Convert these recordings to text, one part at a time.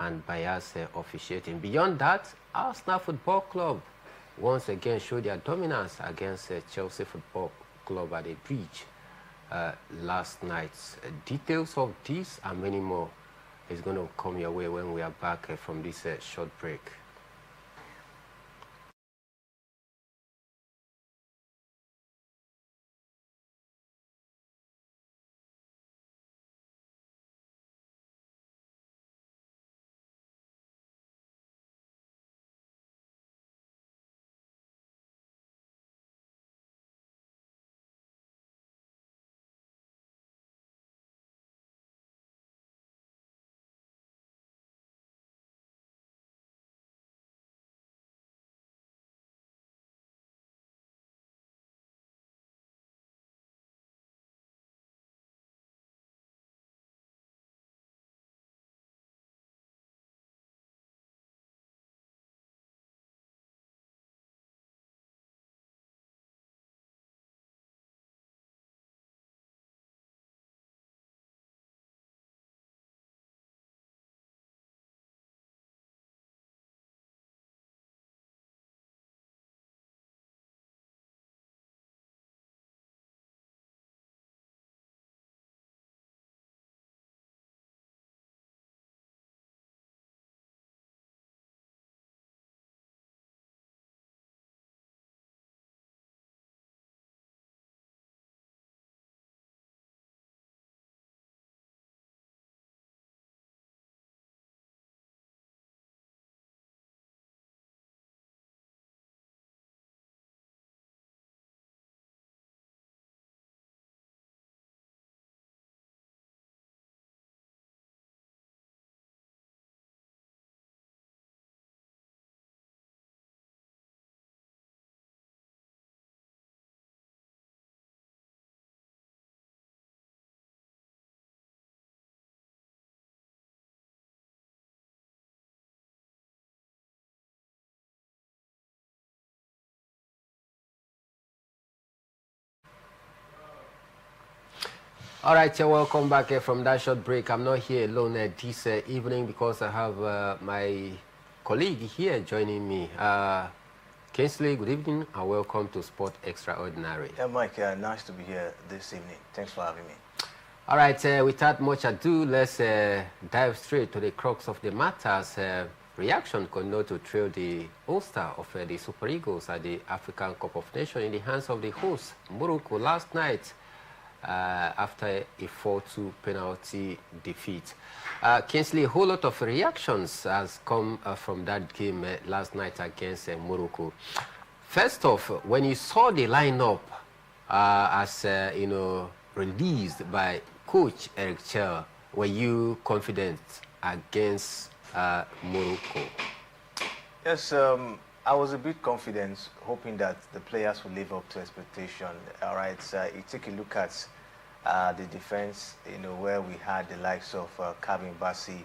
and biased officiating. Beyond that, Arsenal Football Club once again showed their dominance against Chelsea Football Club at the bridge last night. Details of this and many more is going to come your way when we are back from this short break. All right, welcome back from that short break. I'm not here alone this evening because I have my colleague here joining me. Kingsley, good evening and welcome to Sport Extraordinary. Yeah, Mike, nice to be here this evening. Thanks for having me. All right, without much ado, let's dive straight to the crux of the matters. Reaction continued to trail the All-Star of the Super Eagles at the African Cup of Nations in the hands of the host, Morocco, last night. After a 4-2 penalty defeat. Kingsley, a whole lot of reactions has come from that game last night against Morocco. First off, when you saw the lineup as released by Coach Eric Chell, were you confident against Morocco? Yes, I was a bit confident, hoping that the players would live up to expectation. All right, you take a look at the defense, where we had the likes of Kevin Bassi,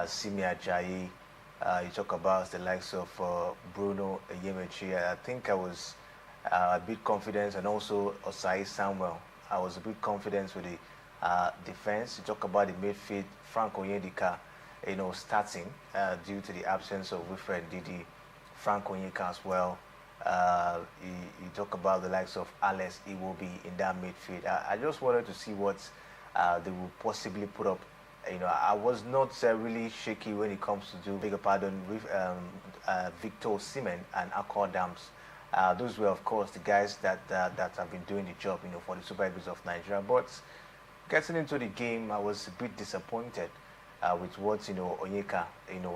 Simi Ajayi. You talk about the likes of Bruno Yemechi. I think I was a bit confident, and also Osai Samuel. I was a bit confident with the defense. You talk about the midfield, Frank Onyedika, starting due to the absence of Wilfred Didi. Frank Onyeka as well. You talk about the likes of Alex Iwobi in that midfield. I just wanted to see what they will possibly put up. I was not really shaky when it comes to do, beg your pardon, with Victor Osimhen and Akor Dams. Those were, of course, the guys that have been doing the job, for the Super Eagles of Nigeria. But getting into the game, I was a bit disappointed with what Onyeka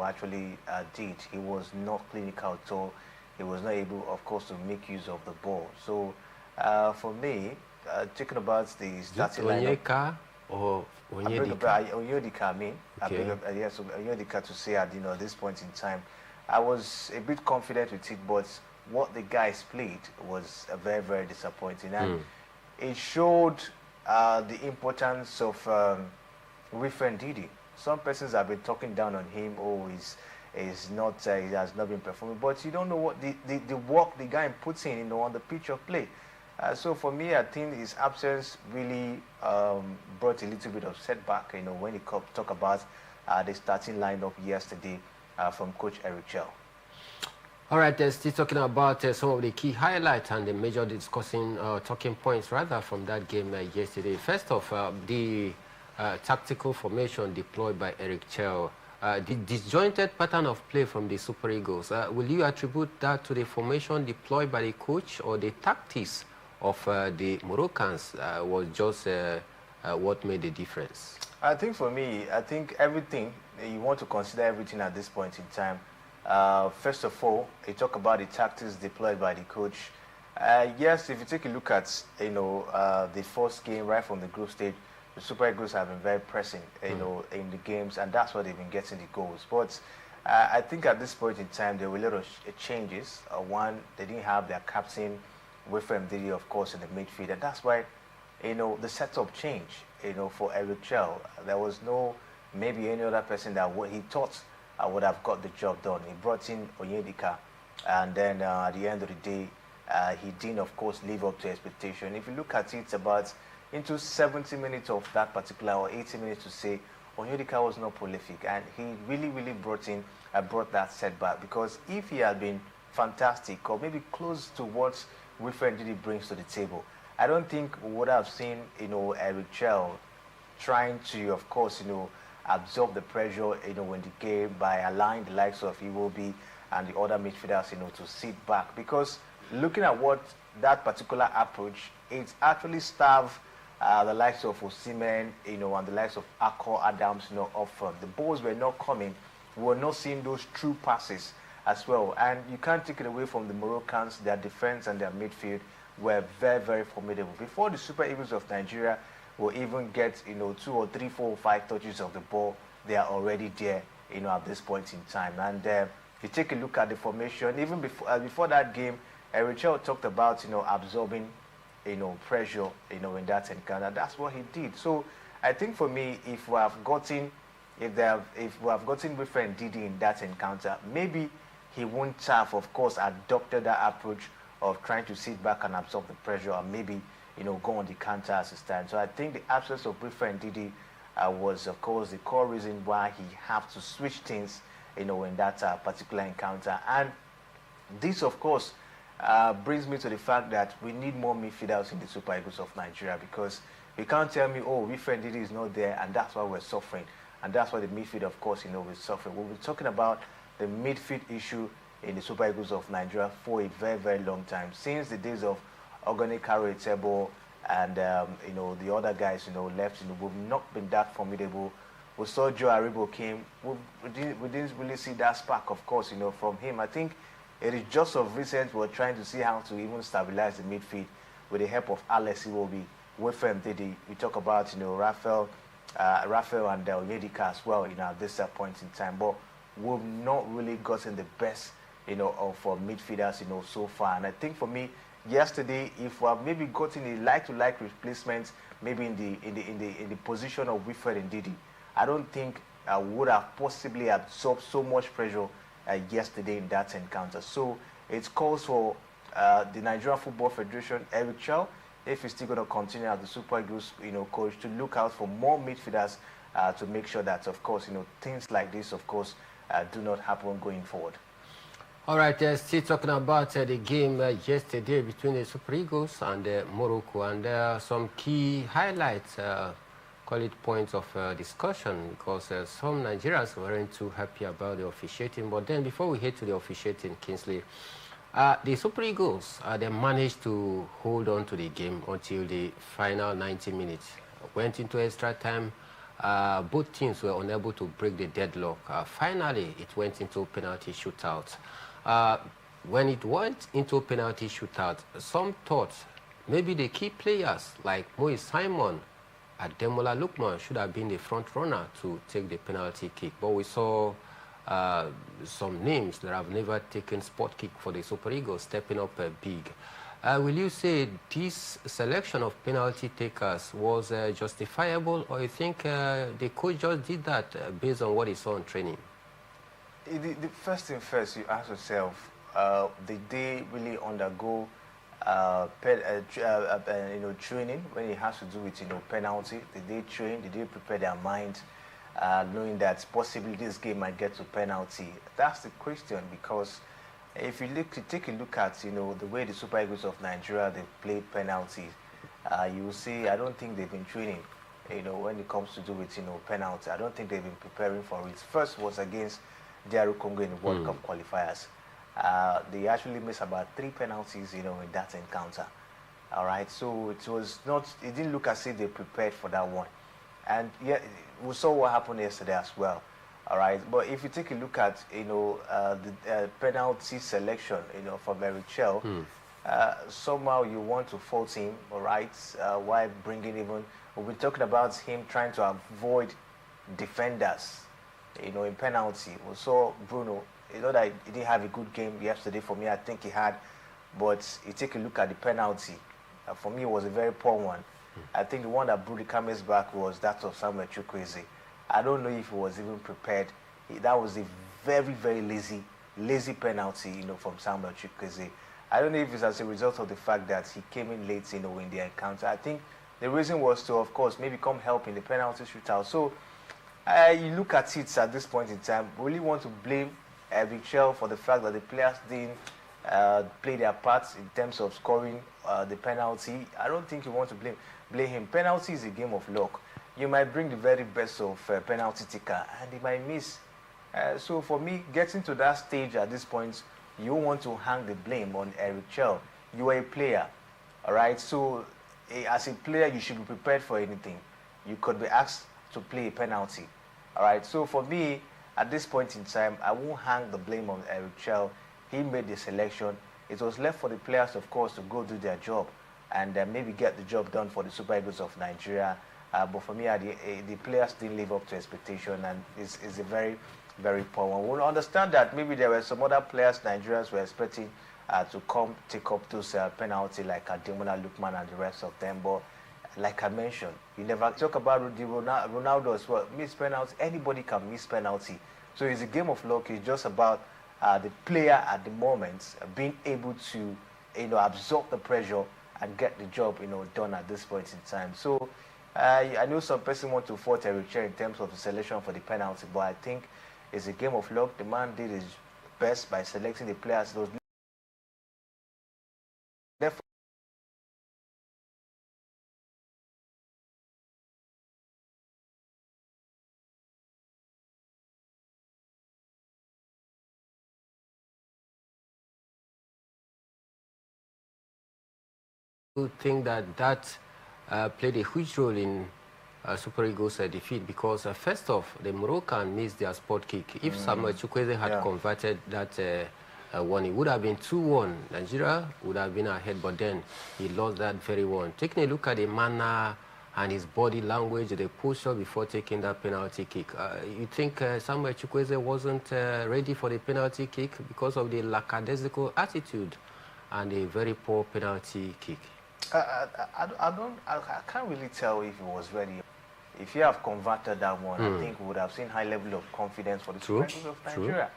actually did. He was not clinical at all. He was not able, of course, to make use of the ball. So for me, talking about the starting lineup, Onyeka or Onyedika? Onyedika, I mean. Okay. Yes, Onyedika to say at this point in time. I was a bit confident with it, but what the guys played was very, very disappointing. And it showed the importance of Wilfred Didi. Some persons have been talking down on him. Oh, he has not been performing, but you don't know what the work the guy puts in, on the pitch of play. So for me, I think his absence really brought a little bit of setback. When you talk about the starting lineup yesterday from Coach Eric Chell. All right, still talking about some of the key highlights and the major discussing talking points rather from that game yesterday. First off, the tactical formation deployed by Eric Chell, the disjointed pattern of play from the Super Eagles. Will you attribute that to the formation deployed by the coach, or the tactics of the Moroccans was just what made the difference? I think for me, I think everything, you want to consider everything at this point in time. First of all, you talk about the tactics deployed by the coach. Yes, if you take a look at the first game right from the group stage, the Super Eagles have been very pressing, in the games, and that's why they've been getting the goals. But I think at this point in time, there were a lot of changes. One, they didn't have their captain, Wilfred Ndidi, of course, in the midfield, and that's why the setup changed. For Eric Chell, there was no maybe any other person that what he thought would have got the job done. He brought in Onyedika, and then at the end of the day, he didn't, of course, live up to expectation. If you look at it, about into 70 minutes of that particular, or 80 minutes to say, Onyedika was not prolific, and he really, really brought that setback, because if he had been fantastic, or maybe close to what Wilfred Ndidi brings to the table, I don't think we would have seen, Eric Chell trying to, of course, absorb the pressure, in the game by allowing the likes of Iwobi and the other midfielders, to sit back. Because looking at what that particular approach, it actually starved the likes of Osimhen, and the likes of Akko Adams, up front. The balls were not coming. We were not seeing those true passes as well. And you can't take it away from the Moroccans. Their defense and their midfield were very, very formidable. Before the Super Eagles of Nigeria will even get 2 or 3, 4 or 5 touches of the ball, they are already there at this point in time. And if you take a look at the formation, even before that game, Eric Chell talked about absorbing pressure in that encounter. That's what he did. So I think for me, if we have gotten Wilfred Ndidi in that encounter, maybe he won't have, of course, adopted that approach of trying to sit back and absorb the pressure, and maybe go on the counter as a stand. So I think the absence of Wilfred Ndidi was, of course, the core reason why he had to switch things in that particular encounter. And this, of course, brings me to the fact that we need more midfielders in the Super Eagles of Nigeria, because you can't tell me, oh, Wilfred Ndidi is not there and that's why we're suffering, and that's why the midfield, of course, we're suffering. We'll be talking about the midfield issue in the Super Eagles of Nigeria for a very, very long time, since the days of Ogoni Etebo and the other guys left. We've not been that formidable. We saw Joe Aribo came. We didn't really see that spark, of course, from him. I think it is just of recent we're trying to see how to even stabilize the midfield with the help of Alex Iwobi, Wilfred Ndidi. We talk about Raphael and Onyedika as well at this point in time, but we've not really gotten the best of midfielders so far. And I think for me, yesterday, if we have maybe gotten a like-to-like replacement, maybe in the position of Wilfred Ndidi, I don't think I would have possibly absorbed so much pressure yesterday in that encounter. So it calls for the Nigerian Football Federation, Eric Chell, if he's still going to continue as the Super Eagles coach, to look out for more midfielders to make sure that, of course, things like this, of course, do not happen going forward. All right, still talking about the game yesterday between the Super Eagles and Morocco, and some key highlights, call it points of discussion, because some Nigerians weren't too happy about the officiating. But then before we head to the officiating, Kingsley, the Super Eagles, they managed to hold on to the game until the final 90 minutes. Went into extra time. Both teams were unable to break the deadlock. Finally, it went into penalty shootout. When it went into penalty shootout, some thought maybe the key players like Moise Simon and Demola Lookman should have been the front runner to take the penalty kick. But we saw some names that have never taken spot kick for the Super Eagles stepping up big. Will you say this selection of penalty takers was justifiable, or you think the coach just did that based on what he saw in training? The first thing first, you ask yourself, did they really undergo training when it has to do with penalty? Did they train? Did they prepare their mind knowing that possibly this game might get to penalty? That's the question, because if you take a look at the way the Super Eagles of Nigeria they've played penalties, you will see I don't think they've been training. When it comes to do with penalty, I don't think they've been preparing for it. First was against DR Congo in the World Cup qualifiers. They actually missed about 3 penalties, in that encounter. All right, so it didn't look as if they prepared for that one. And yeah, we saw what happened yesterday as well. All right, but if you take a look at the penalty selection, for Verichel, somehow you want to fault him, all right? Why bringing we've been talking about him trying to avoid defenders, in penalty. We saw Bruno, that he didn't have a good game yesterday. For me, I think he had, but you take a look at the penalty. For me, it was a very poor one. I think the one that blew the cameras back was that of Samuel Chukwueze. I don't know if he was even prepared. That was a very, very lazy penalty, from Samuel Chukwueze. I don't know if it's as a result of the fact that he came in late, in the encounter. I think the reason was to, of course, maybe come help in the penalty shootout. So you look at it at this point in time, we really want to blame Richel for the fact that the players didn't play their parts in terms of scoring the penalty. I don't think you want to blame him. Penalty is a game of luck. You might bring the very best of penalty taker, and he might miss. So for me, getting to that stage at this point, you want to hang the blame on Eric Chell. You are a player, all right? So as a player, you should be prepared for anything. You could be asked to play a penalty, all right? So for me, at this point in time, I won't hang the blame on Eric Chell. He made the selection. It was left for the players, of course, to go do their job and maybe get the job done for the Super Eagles of Nigeria. But for me, the players didn't live up to expectation, and it's a very, very poor one. We'll understand that maybe there were some other players Nigerians were expecting to come take up those penalty, like Ademola Lookman and the rest of them. But like I mentioned, you never talk about Ronaldo as well. Miss penalty, anybody can miss penalty. So it's a game of luck. It's just about the player at the moment being able to, absorb the pressure and get the job, done at this point in time. So I know some person want to fault Eric Cher in terms of the selection for the penalty, but I think it's a game of luck. The man did his best by selecting the players. Those You think that played a huge role in Super Eagles' defeat, because first off, the Moroccan missed their spot kick. If Samuel Chukwueze had converted that one, it would have been 2-1. Nigeria would have been ahead, but then he lost that very one. Taking a look at the manner and his body language, the posture before taking that penalty kick, you think Samuel Chukwueze wasn't ready for the penalty kick because of the lackadaisical attitude and a very poor penalty kick? I can't really tell if he was ready. If you have converted that one, I think we would have seen high level of confidence for the Super Eagles of Nigeria.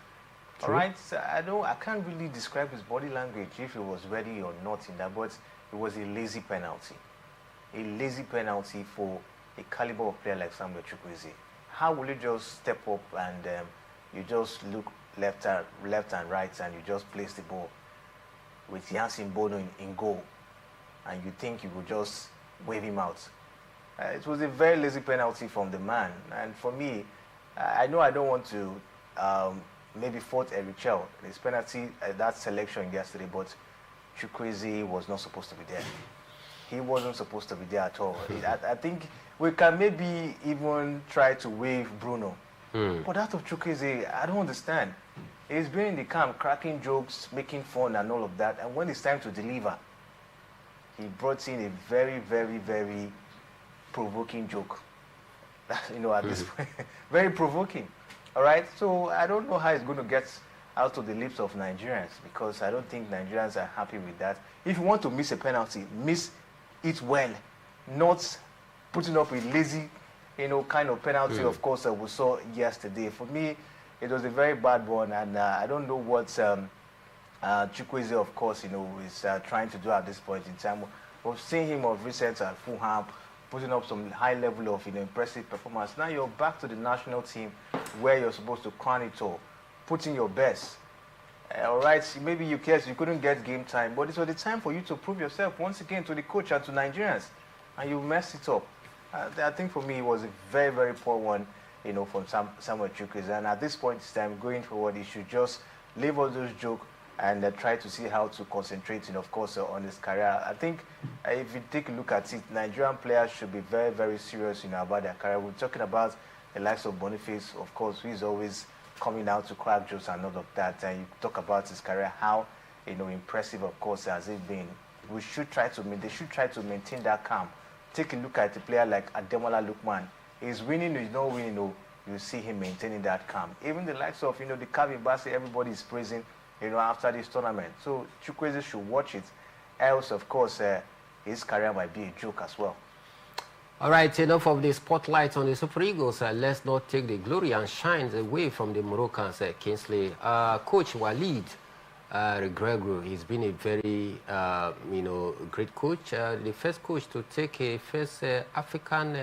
All right, so I can't really describe his body language if he was ready or not in that, but it was a lazy penalty. A lazy penalty for a caliber of player like Samuel Chukwueze. How will you just step up and you just look left and right and you just place the ball with Yansin Bono in goal, and you think you would just wave him out? It was a very lazy penalty from the man. And for me, I know I don't want to maybe fault Eric Chell, his penalty, that selection yesterday, but Chukwueze was not supposed to be there. He wasn't supposed to be there at all. I think we can maybe even try to wave Bruno. But that of Chukwueze, I don't understand. He's been in the camp, cracking jokes, making fun and all of that. And when it's time to deliver, he brought in a very, very, very provoking joke. At this point, very provoking. All right, so I don't know how it's going to get out of the lips of Nigerians, because I don't think Nigerians are happy with that. If you want to miss a penalty, miss it well, not putting up a lazy, kind of penalty. Of course, we saw yesterday. For me, it was a very bad one, and I don't know what Chukwueze, of course, is trying to do at this point in time. We've seen him of recent at Fulham, putting up some high level of impressive performance. Now you're back to the national team where you're supposed to crown it all, put in your best. All right, maybe you couldn't get game time, but it was the time for you to prove yourself once again to the coach and to Nigerians, and you messed it up. I think for me it was a very, very poor one, from Samuel Chukwueze. And at this point in time, going forward, he should just leave all those jokes and try to see how to concentrate, of course, on his career. I think if you take a look at it, Nigerian players should be very, very serious, about their career. We're talking about the likes of Boniface, of course, who is always coming out to crack jokes and all of that. And you talk about his career, how, impressive, of course, has it been. They should try to maintain that calm. Take a look at a player like Ademola Lookman. He's winning, he's not winning, you see him maintaining that calm. Even the likes of, the Kavi Bassi, everybody is praising, after this tournament. So Chukwueze should watch it. Else, of course, his career might be a joke as well. All right, enough of the spotlight on the Super Eagles. Let's not take the glory and shine away from the Moroccans, Kingsley. Coach Walid Regragui, he's been a very, great coach. The first coach to take a first African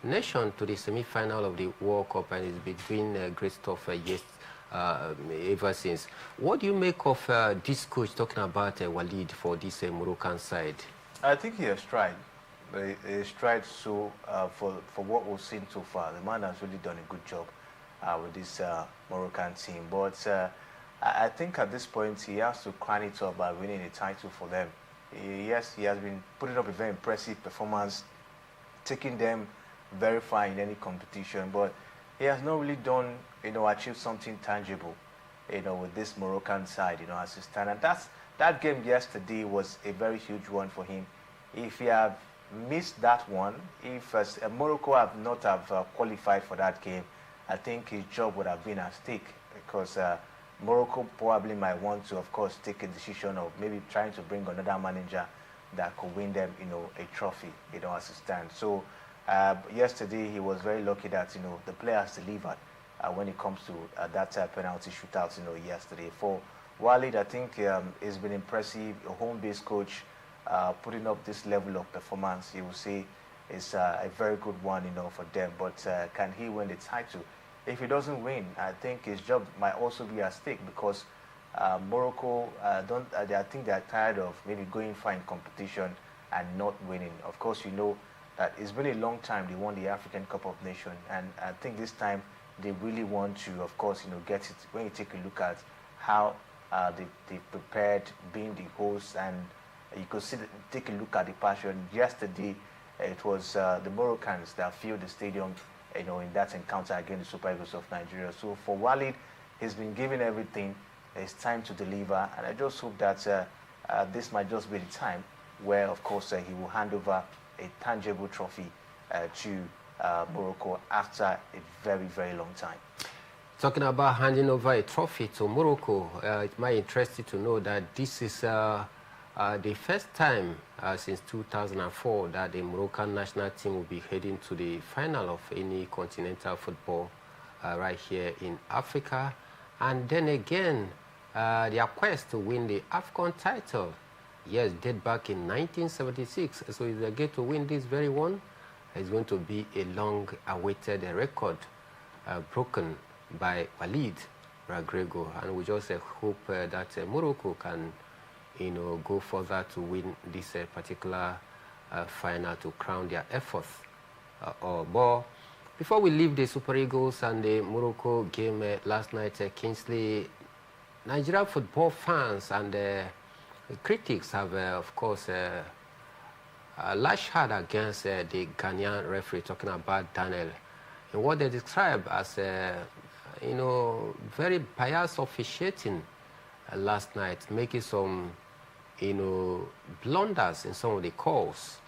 nation to the semi-final of the World Cup, and he's been doing great stuff ever since. What do you make of this coach talking about Walid for this Moroccan side? I think he has tried. He has tried for what we've seen so far. The man has really done a good job with this Moroccan team. But I think at this point he has to crown it up by winning a title for them. Yes, he has been putting up a very impressive performance, taking them very far in any competition, but he has not really done, achieved something tangible, with this Moroccan side, as he stand. And that game yesterday was a very huge one for him. If he had missed that one, if Morocco have not qualified for that game, I think his job would have been at stake, because Morocco probably might want to, of course, take a decision of maybe trying to bring another manager that could win them, a trophy, as it stands. So yesterday he was very lucky that, the players delivered when it comes to that penalty shootout, yesterday. For Walid, I think it's been impressive. A home-based coach putting up this level of performance, you will say, is a very good one, for them. But can he win the title? If he doesn't win, I think his job might also be at stake, because Morocco, I think they're tired of maybe going far in competition and not winning. Of course, that it's been a long time they won the African Cup of Nations, and I think this time they really want to, of course, get it. When you take a look at how they prepared, being the host, and you could take a look at the passion. Yesterday, it was the Moroccans that filled the stadium, in that encounter against the Super Eagles of Nigeria. So for Walid, he's been given everything. It's time to deliver, and I just hope that this might just be the time where, of course, he will hand over a tangible trophy to Morocco after a very, very long time. Talking about handing over a trophy to Morocco, it might interest you to know that this is the first time since 2004 that the Moroccan national team will be heading to the final of any continental football right here in Africa. And then again, their quest to win the AFCON title, yes, date back in 1976. So if they get to win this very one, it's going to be a long-awaited record broken by Walid Regragui. And we just hope that Morocco can, go further to win this particular final to crown their efforts. But before we leave the Super Eagles and the Morocco game last night, Kingsley, Nigerian football fans and critics have, of course, lashed hard against the Ghanaian referee, talking about Daniel, and what they describe as, very biased officiating last night, making some, blunders in some of the calls.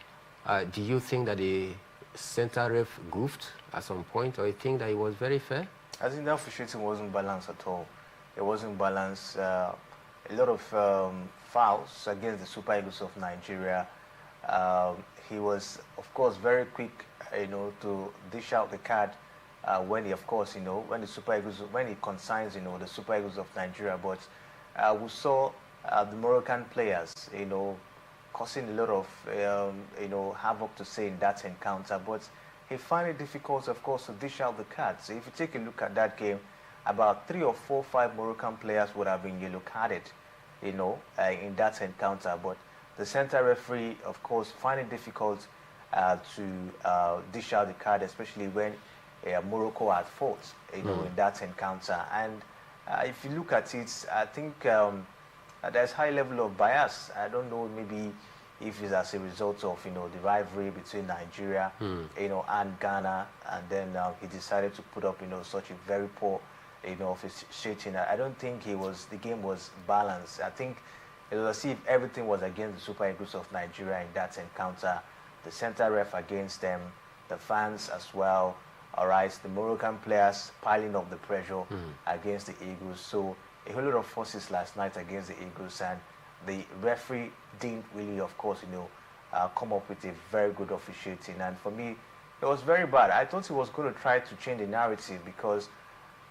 Do you think that the center ref goofed at some point, or you think that it was very fair? I think the officiating wasn't balanced at all. It wasn't balanced. A lot of fouls against the Super Eagles of Nigeria. He was, of course, very quick, to dish out the card when he, of course, when the Super Eagles, when he consigns, the Super Eagles of Nigeria. But we saw the Moroccan players, causing a lot of havoc to say in that encounter. But he found it difficult, of course, to dish out the cards. So if you take a look at that game, about 3 or 4, 5 Moroccan players would have been yellow carded, in that encounter. But the center referee, of course, found it difficult to dish out the card, especially when Morocco had fought, in that encounter. And if you look at it, I think there's high level of bias. I don't know, maybe if it's as a result of the rivalry between Nigeria, and Ghana, and then he decided to put up such a very poor officiating. I don't think the game was balanced. I think it was as if everything was against the Super Eagles of Nigeria in that encounter. The center ref against them, the fans as well. All right, the Moroccan players piling up the pressure against the Eagles. So a whole lot of forces last night against the Eagles, and the referee didn't really, of course, come up with a very good officiating. And for me, it was very bad. I thought he was going to try to change the narrative, because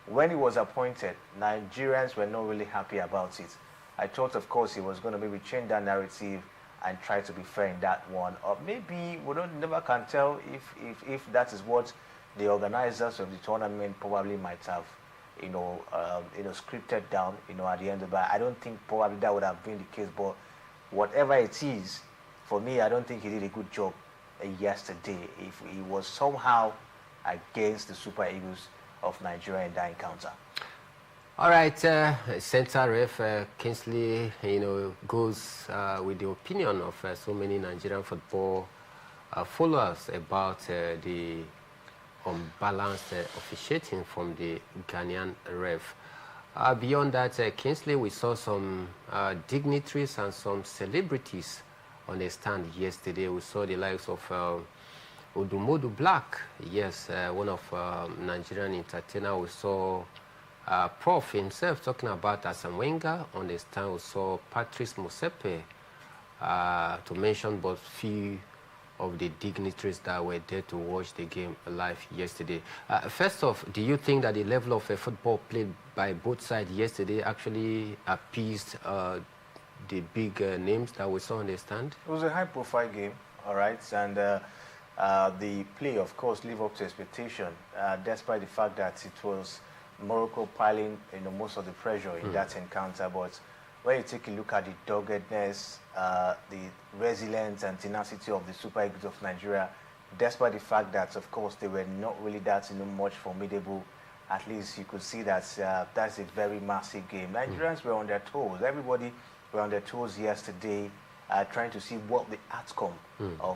when he was appointed, Nigerians were not really happy about it. I thought, of course, he was going to maybe change that narrative and try to be fair in that one. Or maybe we never can tell if that is what the organizers of the tournament probably might have, scripted down, at the end of it. I don't think probably that would have been the case. But whatever it is, for me, I don't think he did a good job yesterday. If he was somehow against the Super Eagles of Nigeria in that encounter. All right, center ref Kingsley, goes with the opinion of so many Nigerian football followers about the unbalanced officiating from the Ghanaian ref. Beyond that, Kingsley, we saw some dignitaries and some celebrities on the stand yesterday. We saw the likes of Odumodu Black, yes, one of Nigerian entertainer. We saw Prof himself talking about Arsene Wenger on the stand. We saw Patrice Motsepe, to mention but few of the dignitaries that were there to watch the game live yesterday. First off, do you think that the level of football played by both sides yesterday actually appeased the big names that we saw on the stand? It was a high-profile game, all right, and the play, of course, lived up to expectation, despite the fact that it was Morocco piling most of the pressure in that encounter. But when you take a look at the doggedness, the resilience and tenacity of the Super Eagles of Nigeria, despite the fact that, of course, they were not really that much formidable, at least you could see that that's a very massive game. Nigerians were on their toes. Everybody were on their toes yesterday, trying to see what the outcome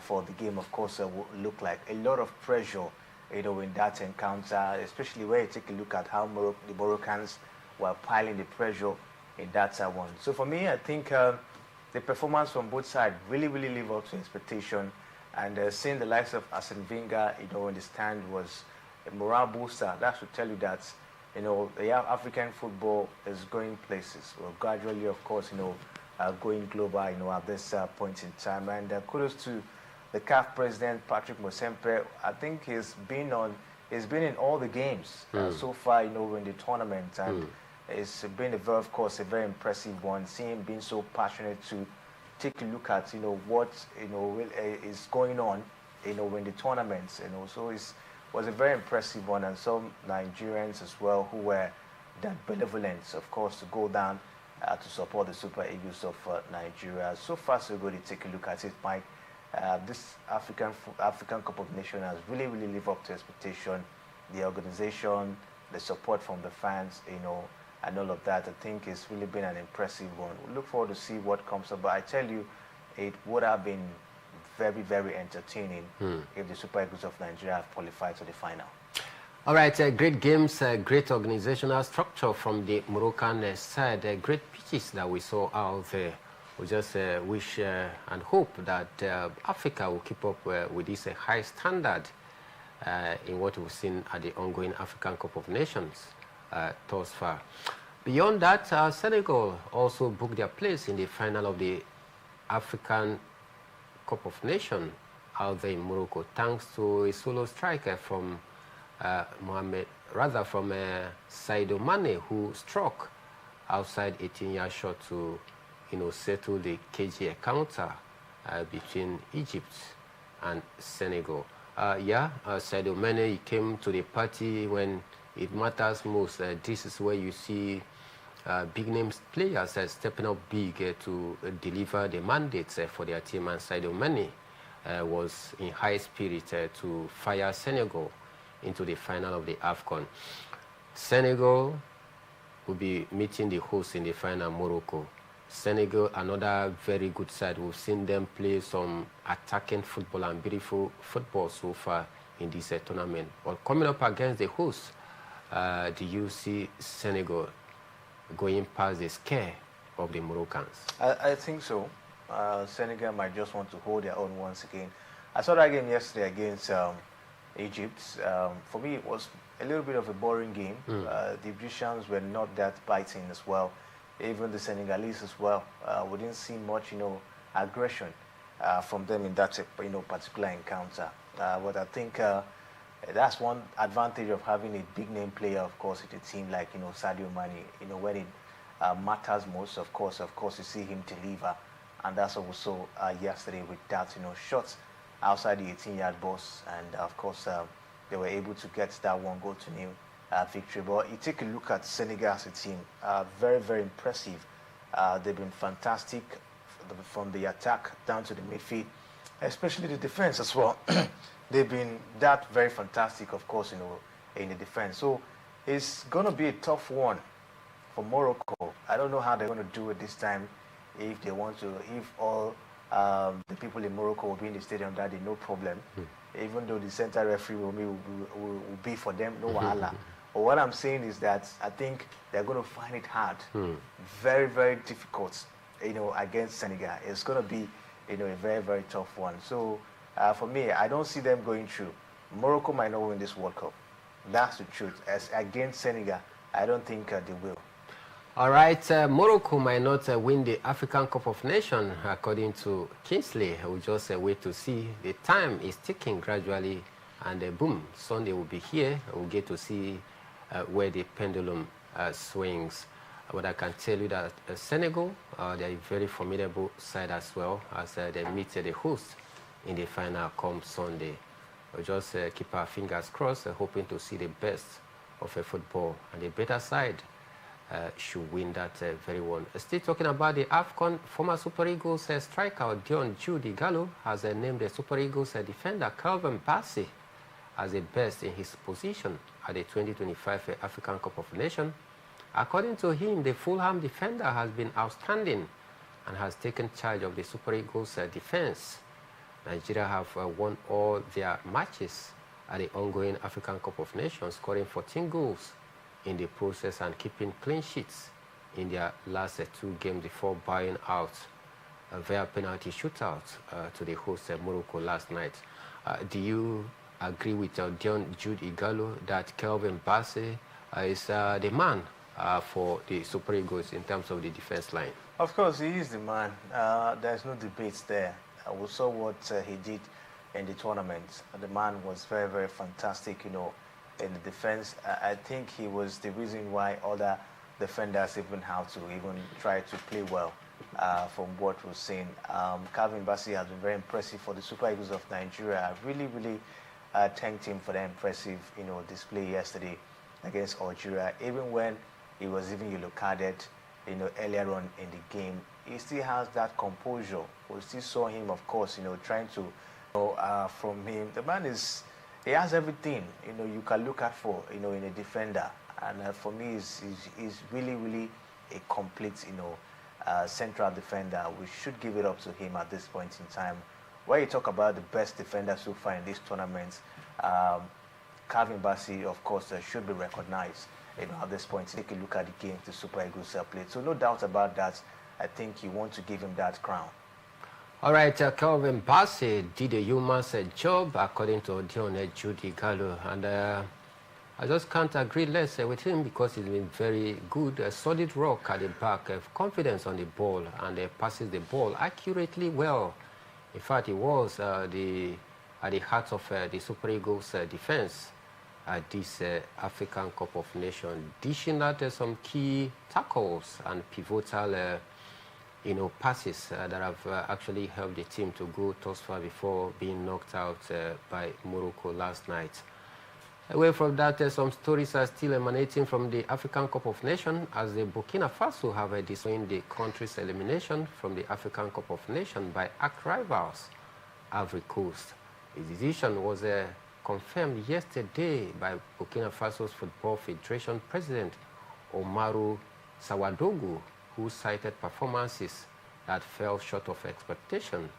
for the game, of course, would look like. A lot of pressure, in that encounter, especially when you take a look at how the Moroccans were piling the pressure in that one. So for me, I think the performance from both sides really, really lived up to expectation. And seeing the likes of Arsene Wenger, in the stand was a morale booster. That should tell you that, the African football is going places. Well, gradually, of course, going global, at this point in time. And kudos to the CAF president, Patrick Motsepe. I think he's been in all the games so far, in the tournament. And it's been of course, a very impressive one. Seeing him being so passionate to take a look at, what, is going on, in the tournaments, So it was a very impressive one. And some Nigerians as well who were that benevolent, of course, to go down to support the Super Eagles of Nigeria. So far, so good. You take a look at it, Mike. This African Cup of Nations has really, really lived up to expectation. The organization, the support from the fans, and all of that, I think it's really been an impressive one. We look forward to see what comes up. But I tell you, it would have been very, very entertaining if the Super Eagles of Nigeria have qualified to the final. All right, great games, great organizational structure from the Moroccan side, great pitches that we saw out there. We just wish and hope that Africa will keep up with this high standard in what we've seen at the ongoing African Cup of Nations thus far. Beyond that, Senegal also booked their place in the final of the African Cup of Nations out there in Morocco, thanks to a solo striker from Sadio Mane, who struck outside 18-yard shot to settle the KG counter between Egypt and Senegal. Sadio Mane, he came to the party when it matters most. This is where you see big names players stepping up big to deliver the mandates for their team, and Sadio Mane was in high spirit to fire Senegal into the final of the AFCON. Senegal will be meeting the host in the final, Morocco. Senegal, another very good side. We've seen them play some attacking football and beautiful football so far in this tournament. But coming up against the host, do you see Senegal going past the scare of the Moroccans? I think so. Senegal might just want to hold their own once again. I saw that game yesterday against Egypt. For me, it was a little bit of a boring game. The Egyptians were not that biting as well. Even the Senegalese as well. We didn't see much, aggression from them in that, particular encounter. But I think that's one advantage of having a big name player, of course, in a team like, Sadio Mane. When it matters most, of course, you see him deliver. And that's what we saw yesterday with that, shots outside the 18-yard box. And, of course, they were able to get that 1-0 victory. But you take a look at Senegal as a team, very, very impressive. They've been fantastic from the attack down to the midfield, especially the defense as well. They've been that very fantastic, of course, in the defense. So it's going to be a tough one for Morocco. I don't know how they're going to do it this time. If they want to, if all the people in Morocco will be in the stadium that day, no problem. Even though the center referee will be for them, no wahala. But what I'm saying is that I think they're going to find it hard, very, very difficult, against Senegal. It's going to be, a very, very tough one. So for me, I don't see them going through. Morocco might not win this World Cup. That's the truth. As against Senegal, I don't think they will. All right, Morocco might not win the African Cup of Nations, according to Kingsley. We'll just wait to see. The time is ticking gradually, and boom, Sunday will be here. We'll get to see where the pendulum swings. But I can tell you that Senegal, they're a very formidable side as well, as they meet the host in the final come Sunday. We'll just keep our fingers crossed, hoping to see the best of football, and the better side should win that very one. Still talking about the AFCON, former Super Eagles striker Dion Jude Igalo has named the Super Eagles defender Calvin Bassey as the best in his position at the 2025 African Cup of Nations. According to him, the Fulham defender has been outstanding and has taken charge of the Super Eagles defense. Nigeria have won all their matches at the ongoing African Cup of Nations, scoring 14 goals in the process and keeping clean sheets in their last 2 games before bowing out via penalty shootout to the host Morocco last night. Do you agree with Dion Jude Igalo that Calvin Bassey is the man for the Super Eagles in terms of the defense line? Of course, he is the man. There's no debates there. We saw what he did in the tournament. The man was very, very fantastic, in the defense. I think he was the reason why other defenders even have to even try to play well from what we've seen. Calvin Bassey has been very impressive for the Super Eagles of Nigeria. I really, really thanked him for the impressive, display yesterday against Algeria. Even when he was even yellow carded, earlier on in the game, he still has that composure. We still saw him, of course, trying to, from him. The man he has everything, you can look at for, in a defender. And for me, he's really, really a complete, central defender. We should give it up to him at this point in time. When you talk about the best defender so far in this tournament, Calvin Bassey, of course, should be recognized. At this point, take a look at the games the Super Eagles played. So no doubt about that. I think you want to give him that crown. All right, Calvin Bassey did a humorous job, according to Dion Jude Igalo, and I just can't agree less with him because he's been very good, a solid rock at the back, confidence on the ball, and passes the ball accurately well. In fact, he was at the heart of the Super Eagles defense at this African Cup of Nations, dishing out some key tackles and pivotal passes that have actually helped the team to go thus far before being knocked out by Morocco last night. Away from that, some stories are still emanating from the African Cup of Nations as the Burkina Faso have disowning the country's elimination from the African Cup of Nations by arch rivals, Ivory Coast. The decision was confirmed yesterday by Burkina Faso's Football Federation President Omaru Sawadogo, who cited performances that fell short of expectation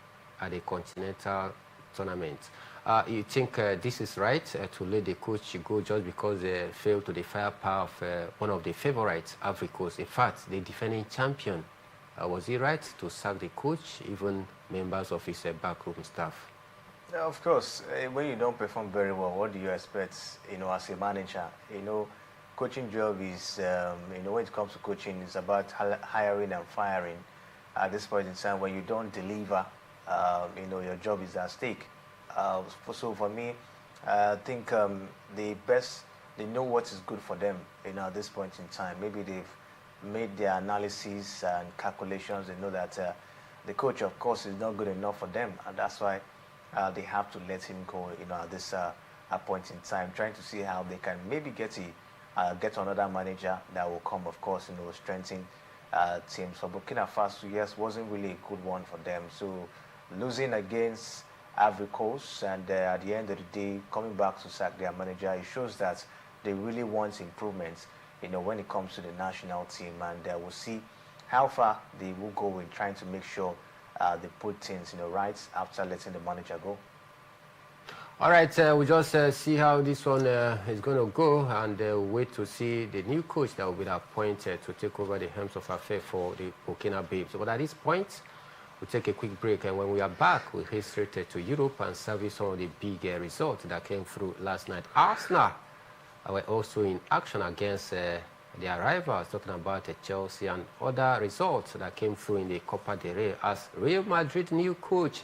at the continental tournament. You think this is right to let the coach go just because they failed to the firepower of one of the favorites, Ivory Coast? In fact, the defending champion. Was it right to sack the coach, even members of his backroom staff? Yeah, of course, when you don't perform very well, what do you expect, as a manager? Coaching job is, when it comes to coaching, it's about hiring and firing. At this point in time, when you don't deliver, your job is at stake. So for me, I think they know what is good for them, at this point in time. Maybe they've made their analysis and calculations. They know that the coach, of course, is not good enough for them, and that's why they have to let him go, at this point in time, trying to see how they can maybe get another manager that will come, of course, strengthen teams. For Burkina Faso, yes, wasn't really a good one for them. So losing against Ivory Coast and at the end of the day, coming back to sack their manager, it shows that they really want improvements, when it comes to the national team, and we'll see how far they will go in trying to make sure they put things, right after letting the manager go. All right, we'll just see how this one is going to go, and wait to see the new coach that will be appointed to take over the helms of affairs for the Burkina Babes. But at this point, we'll take a quick break, and when we are back, we'll head straight to Europe and service some of the big results that came through last night. Arsenal were also in action against their rivals, talking about Chelsea and other results that came through in the Copa del Rey as Real Madrid new coach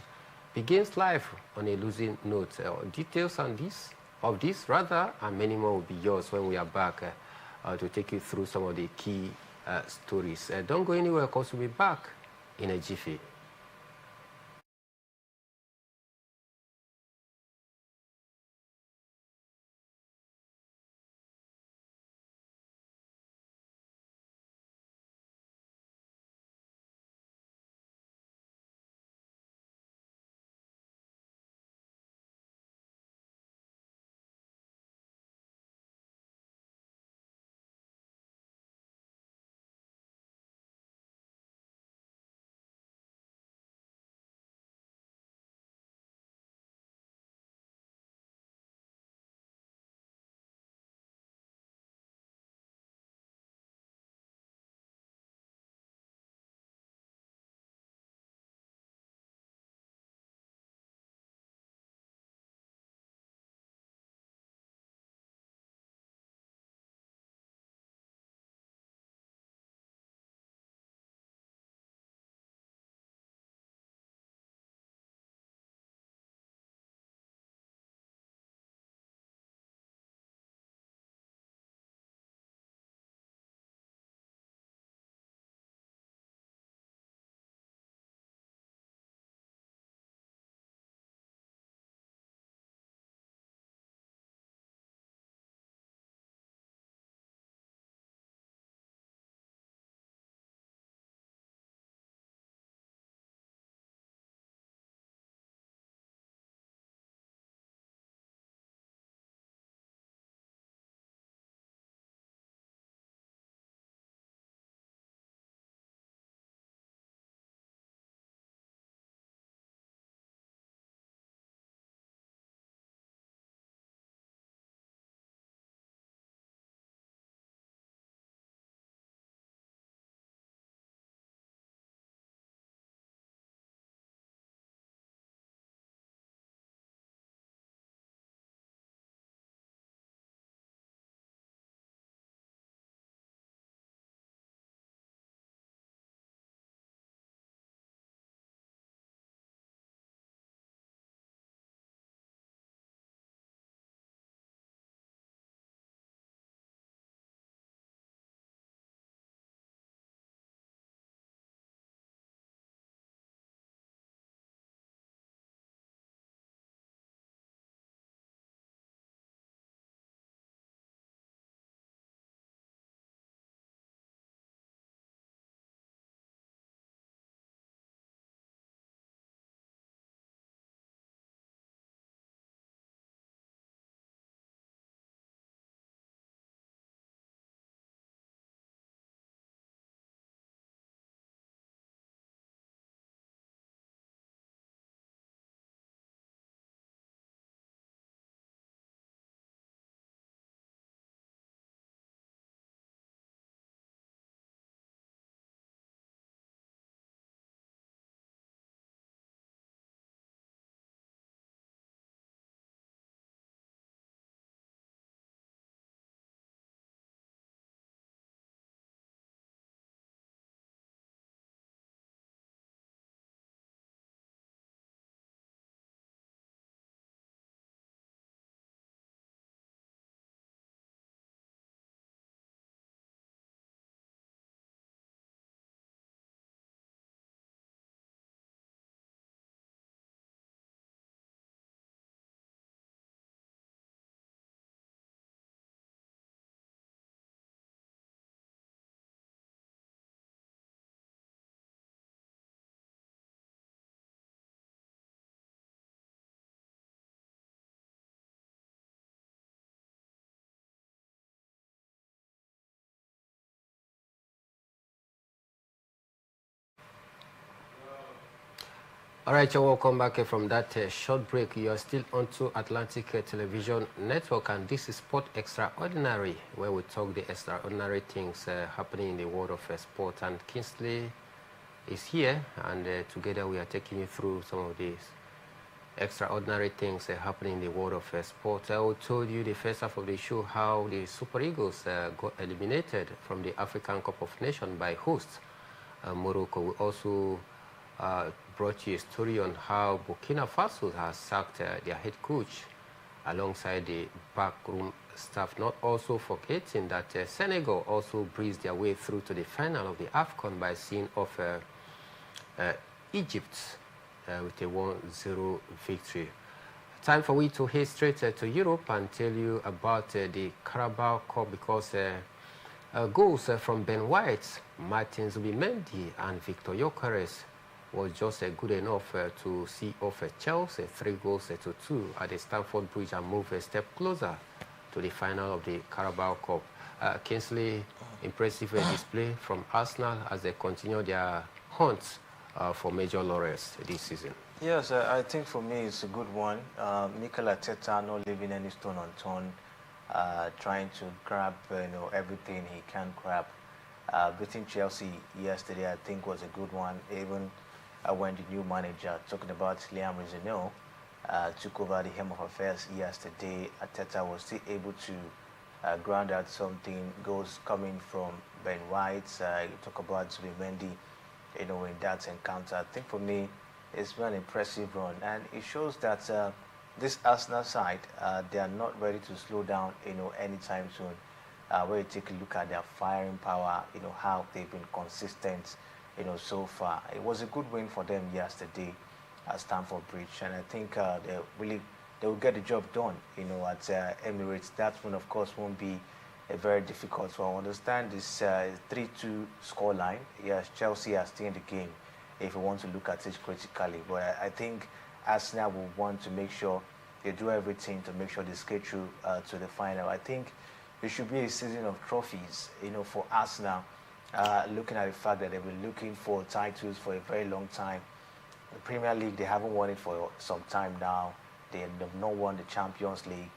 begins life on a losing note. Details on this, and many more will be yours when we are back to take you through some of the key stories. Don't go anywhere, because we'll be back in a jiffy. All right, you're welcome back from that short break. You are still onto Atlantic Television Network, and this is Sport Extraordinary, where we talk the extraordinary things happening in the world of sport. And Kingsley is here, and together we are taking you through some of these extraordinary things happening in the world of sport. I told you the first half of the show how the Super Eagles got eliminated from the African Cup of Nations by hosts Morocco. We also brought you a story on how Burkina Faso has sacked their head coach alongside the backroom staff, not also forgetting that Senegal also breezed their way through to the final of the AFCON by seeing off Egypt with a 1-0 victory. Time for we to head straight to Europe and tell you about the Carabao Cup, because goals from Ben White, Martin Zubimendi and Victor Gyökeres was just good enough to see off Chelsea 3-2 at the Stamford Bridge and move a step closer to the final of the Carabao Cup. Kingsley, impressive display from Arsenal as they continue their hunt for major laurels this season. Yes, I think for me it's a good one. Mikel Arteta not leaving any stone unturned, trying to grab everything he can grab. Beating Chelsea yesterday, I think, was a good one. Even when the new manager, talking about Liam Rizino, took over the helm of affairs yesterday, Arteta was still able to ground out something. Goals coming from Ben White. You talk about Zubimendi, in that encounter. I think for me, it's been an impressive run, and it shows that this Arsenal side, they are not ready to slow down, anytime soon. When you take a look at their firing power, how they've been consistent, so far. It was a good win for them yesterday at Stamford Bridge, and I think they will get the job done, at Emirates. That one, of course, won't be a very difficult one. I understand this 3-2 scoreline. Yes, Chelsea are still in the game if you want to look at it critically, but I think Arsenal will want to make sure they do everything to make sure they skate through to the final. I think it should be a season of trophies, for Arsenal. Looking at the fact that they've been looking for titles for a very long time. The Premier League, they haven't won it for some time now. They have not won the Champions League.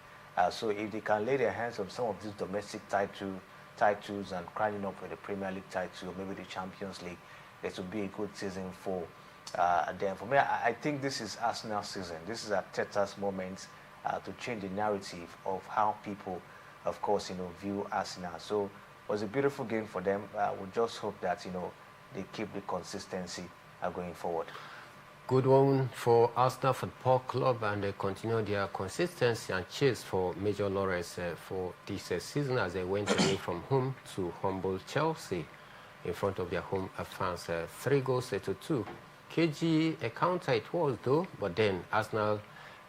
So if they can lay their hands on some of these domestic titles and crowning up with the Premier League title, or maybe the Champions League, it will be a good season for them. For me, I think this is Arsenal's season. This is Arteta's moment to change the narrative of how people, of course, view Arsenal. So it was a beautiful game for them. We just hope that, they keep the consistency going forward. Good one for Arsenal Football Club, and they continue their consistency and chase for major laurels for this season as they went away from home to humble Chelsea in front of their home fans. 3-2. KG a counter it was though, but then Arsenal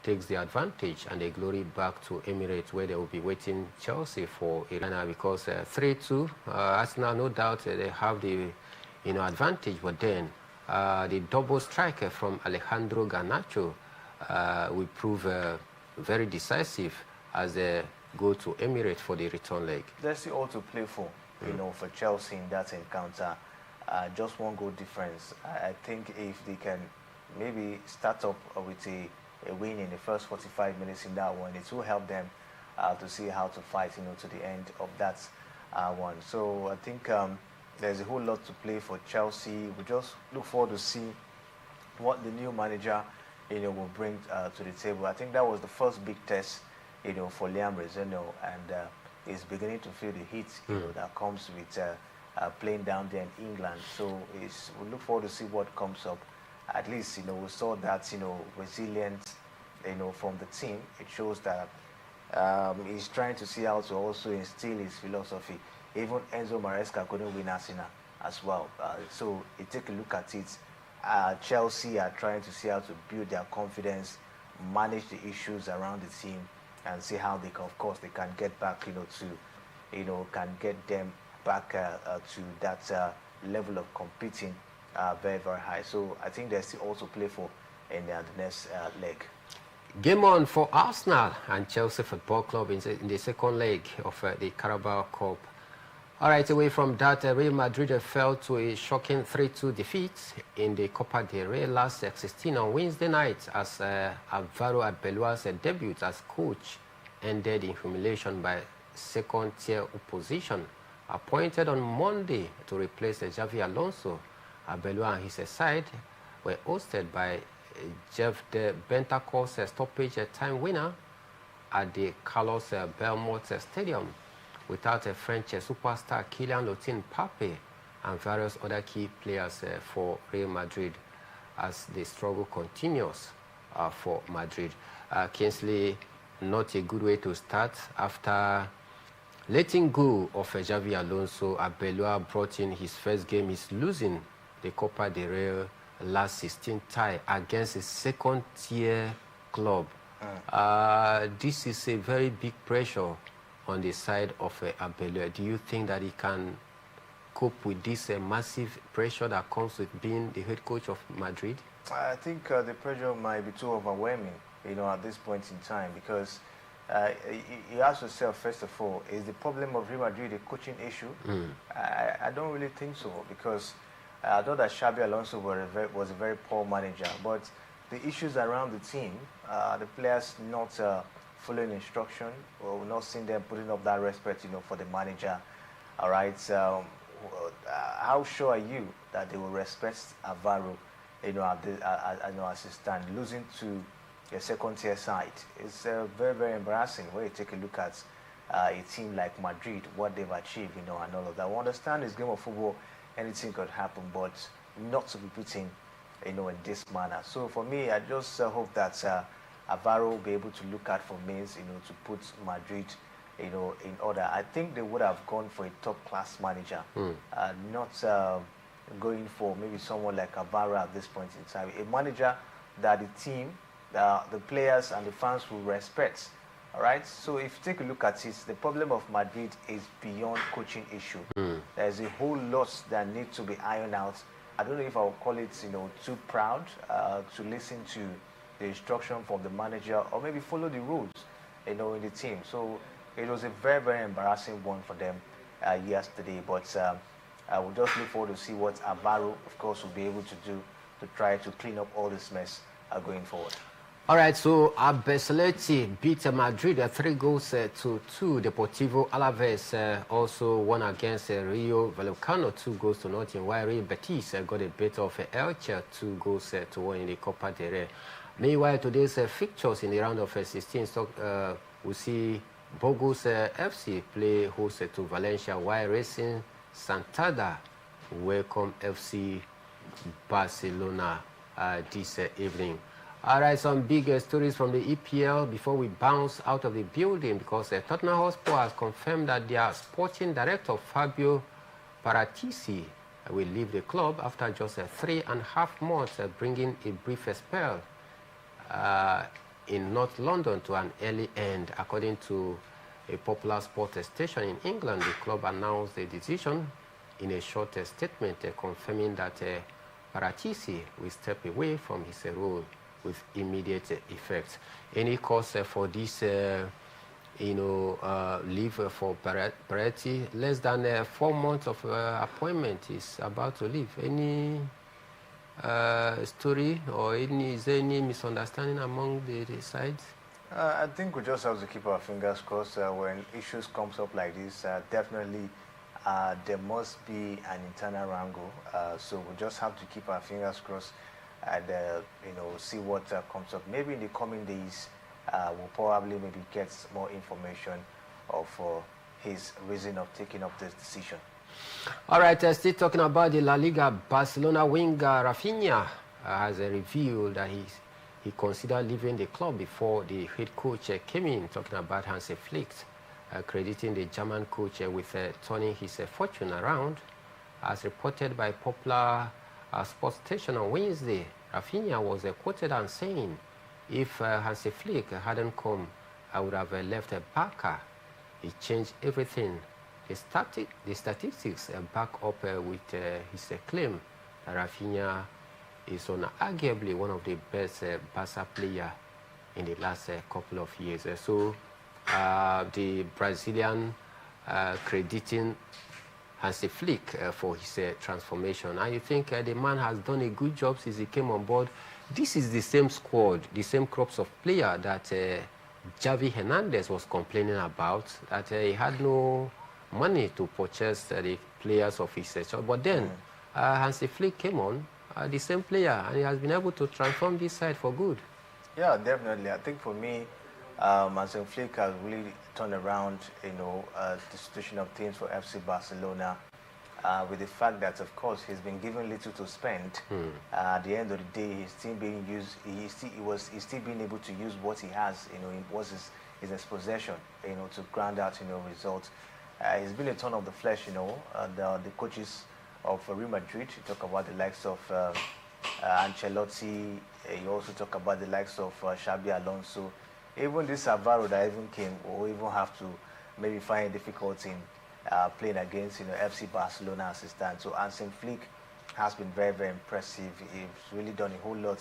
takes the advantage and they glory back to Emirates, where they will be waiting Chelsea for a runner, because 3-2, Arsenal, no doubt they have the advantage, but then the double striker from Alejandro Garnacho will prove very decisive as they go to Emirates for the return leg. That's all to play for, for Chelsea in that encounter. Just one goal difference. I think if they can maybe start up with a win in the first 45 minutes in that one, it will help them to see how to fight, to the end of that one. So I think there's a whole lot to play for Chelsea. We just look forward to see what the new manager, will bring to the table. I think that was the first big test, for Liam Rizino, and he's beginning to feel the heat, that comes with playing down there in England. So we look forward to see what comes up. At least, we saw that, resilience, from the team. It shows that he's trying to see how to also instill his philosophy. Even Enzo Maresca couldn't win Arsenal as well. So you take a look at it. Chelsea are trying to see how to build their confidence, manage the issues around the team, and see how they can, of course, they can get back, can get them back to that level of competing very, very high. So I think there's still also play for in the next leg. Game on for Arsenal and Chelsea Football Club in the second leg of the Carabao Cup. All right, away from that, Real Madrid fell to a shocking 3-2 defeat in the Copa del Rey last 16 on Wednesday night as Alvaro Arbeloa's debut as coach ended in humiliation by second-tier opposition. Appointed on Monday to replace Xavi Alonso, Arbeloa and his side were hosted by Jeff de Bentancur's stoppage time winner at the Carlos Belmont Stadium, without a French superstar Kylian Mbappe and various other key players for Real Madrid as the struggle continues for Madrid. Kingsley, not a good way to start. After letting go of Xavi Alonso, Arbeloa brought in his first game. He's losing the Copa del Rey last 16 tie against a second-tier club. This is a very big pressure on the side of Arbeloa. Do you think that he can cope with this massive pressure that comes with being the head coach of Madrid? I think the pressure might be too overwhelming, at this point in time, because you ask yourself, first of all, is the problem of Real Madrid a coaching issue? I don't really think so, because I thought that Xabi Alonso was a very poor manager, but the issues around the team, the players not following instruction, or not seeing them putting up that respect, for the manager. All right. How sure are you that they will respect Alvaro, as he stand, losing to a second-tier side? It's very, very embarrassing when you take a look at a team like Madrid, what they've achieved, and all of that. We understand this game of football, anything could happen, but not to be beaten, in this manner. So for me, I just hope that Alvaro will be able to look out for means, to put Madrid, in order. I think they would have gone for a top-class manager, not going for maybe someone like Alvaro at this point in time. A manager that the team, the players and the fans will respect. All right. So if you take a look at it, the problem of Madrid is beyond coaching issue. There's a whole lot that needs to be ironed out. I don't know if I will call it, too proud to listen to the instruction from the manager, or maybe follow the rules, in the team. So it was a very, very embarrassing one for them yesterday. But I will just look forward to see what Alvaro, of course, will be able to do to try to clean up all this mess going forward. All right, so Albacete beat Madrid 3-2. Deportivo Alaves also won against Rio Vallecano 2-0, while Real Betis got a better of Elche 2-1 in the Copa del Rey. Meanwhile, today's fixtures in the round of 16, we see Burgos FC play host to Valencia, while Racing Santander welcome FC Barcelona this evening. All right, some big stories from the EPL before we bounce out of the building, because Tottenham Hotspur has confirmed that their sporting director, Fabio Paratici, will leave the club after just 3.5 months, bringing a brief spell in North London to an early end. According to a popular sports station in England, the club announced the decision in a short statement confirming that Paratici will step away from his role with immediate effect. Any cause for this, leave for Paratici? Less than 4 months of appointment is about to leave. Any story, or is there any misunderstanding among the sides? I think we just have to keep our fingers crossed. When issues comes up like this, definitely there must be an internal wrangle. So we just have to keep our fingers crossed and see what comes up. Maybe in the coming days, we'll probably maybe get more information of his reason of taking up this decision. All right, still talking about the La Liga, Barcelona winger Rafinha has revealed that he considered leaving the club before the head coach came in, talking about Hansi Flick, crediting the German coach with turning his fortune around. As reported by popular sports station on Wednesday, Rafinha was quoted as saying, "If Hansi Flick hadn't come, I would have left Barca. He changed everything." The statistics back up with his claim that Rafinha is arguably one of the best Barca players in the last couple of years. So the Brazilian crediting Hansi Flick for his transformation. And you think the man has done a good job since he came on board. This is the same squad, the same crops of player that Javi Hernandez was complaining about, that he had no money to purchase the players of his choice. But then Hansi Flick came on, the same player, and he has been able to transform this side for good. Yeah, definitely. I think for me, Hansi Flick has really turned around, the situation of things for FC Barcelona. With the fact that, of course, he's been given little to spend. At the end of the day, he's still being used. He's still being able to use what he has, in what's his possession, to grind out, results. It's been a ton of the flesh, the coaches of Real Madrid. You talk about the likes of Ancelotti. You also talk about the likes of Xabi Alonso. Even this Alvaro that even came, will even have to maybe find difficulty in playing against FC Barcelona assistant. So Hansi Flick has been very, very impressive. He's really done a whole lot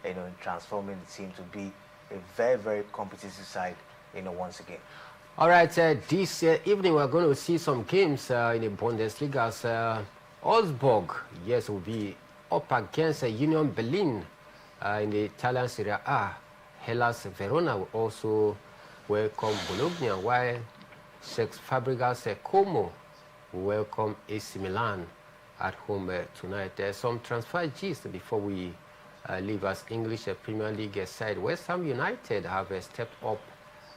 in transforming the team to be a very, very competitive side once again. All right, this evening we're going to see some games in the Bundesliga. Augsburg, yes, will be up against Union Berlin in the Italian Serie A. Hellas Verona will also welcome Bologna, while Fabregas Como will welcome AC Milan at home tonight. There's some transfer gist before we leave as English Premier League side. West Ham United have stepped up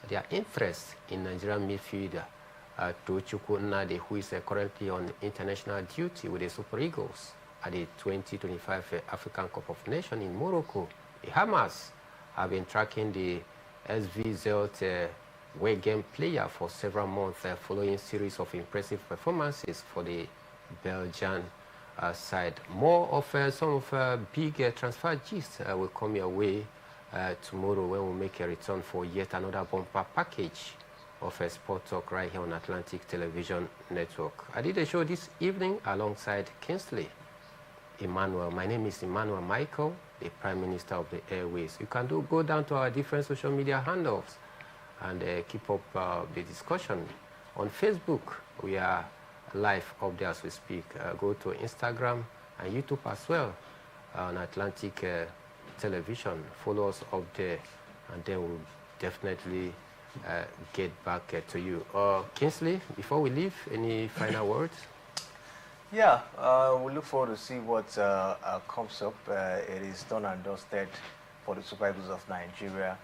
their interest in Nigerian midfielder Tochukwu Nnadi, who is currently on international duty with the Super Eagles at the 2025 African Cup of Nations in Morocco. The Hammers have been tracking the SV Zelt Wegem player for several months following a series of impressive performances for the Belgian side. More of some of big transfer gist will come your way tomorrow when we make a return for yet another bumper package of Sport Talk right here on Atlantic Television Network. I did a show this evening alongside Kingsley Emmanuel. My name is Emmanuel Michael, the Prime Minister of the Airways. You can go down to our different social media handles and keep up the discussion. On Facebook, we are live up there as we speak. Go to Instagram and YouTube as well on Atlantic Television. Follow us up there, and then we'll definitely get back to you. Kingsley, before we leave, any final words? Yeah, we look forward to see what comes up. It is done and dusted for the Super Eagles of Nigeria.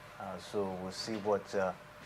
So we'll see what